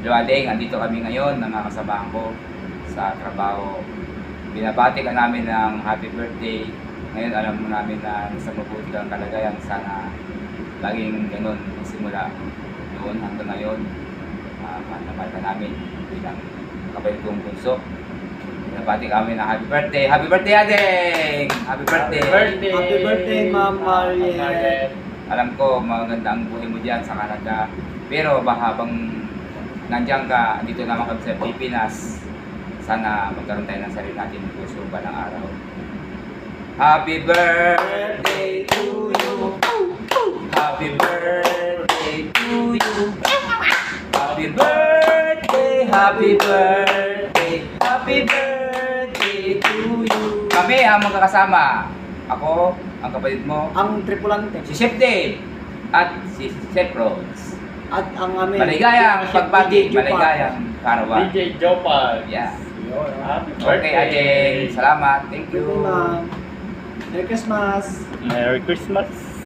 Hello Ading, andito kami ngayon ng mga kasamahan ko sa trabaho. Binabati ka namin ng happy birthday. Ngayon alam mo namin na nasa mabuti kang kalagayan. Sana laging ganun simula noon hanggang ngayon. Mahal ka namin bilang kapatid kong bunso. Binabati kami ng happy birthday. Happy birthday Ading! Happy birthday! Happy birthday, Ma'am Mariette. Alam ko maganda ang buhay mo dyan sa Canada. Pero habang nandiyan ka, dito naman kami sa Pilipinas, sana magkaroon tayo ng sarili natin ng puso ba ng araw. Happy birthday to you. Happy birthday to you. Happy birthday, happy birthday, happy birthday to you. Kami ang magkakasama. Ako, ang kapatid mo, Ang tripulante. si Chef Dave at si Chef Rhodes. At ang aming Maligayang pagbati, DJ Jopa. maligayang karawan. DJ Jopal. Yeah. Happy Okay, birthday. Ading. Salamat. Thank Thank you, you. ma'am. Merry Christmas. Merry Christmas.